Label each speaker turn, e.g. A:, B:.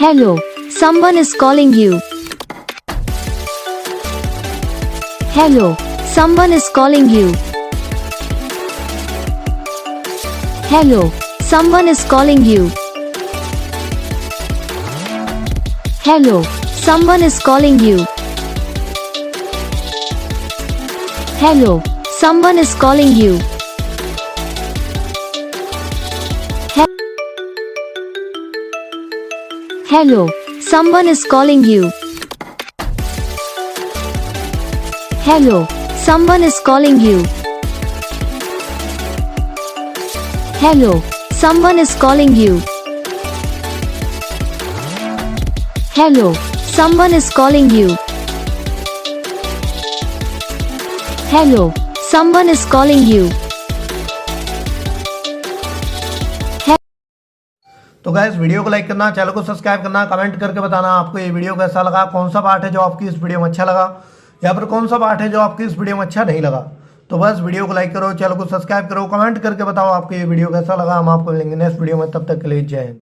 A: Hello, someone is calling you. Hello, someone is calling you. Hello, someone is calling you. Hello, someone is calling you. Hello, someone is calling you. Hello, someone is calling you. Hello, someone is calling you. Hello, someone is calling you. Hello, someone is calling you. Hello, someone is calling you.
B: तो guys video को like करना, channel को subscribe करना, comment करके बताना आपको ये video कैसा लगा, कौन सा पार्ट है जो आपकी इस वीडियो में अच्छा लगा या फिर कौन सा पार्ट है जो आपकी इस वीडियो में अच्छा नहीं लगा। तो बस वीडियो को लाइक करो, चैनल को सब्सक्राइब करो, कमेंट करके बताओ आपको ये वीडियो कैसा लगा। हम आपको मिलेंगे नेक्स्ट वीडियो में, तब तक के लिए जय हिंद।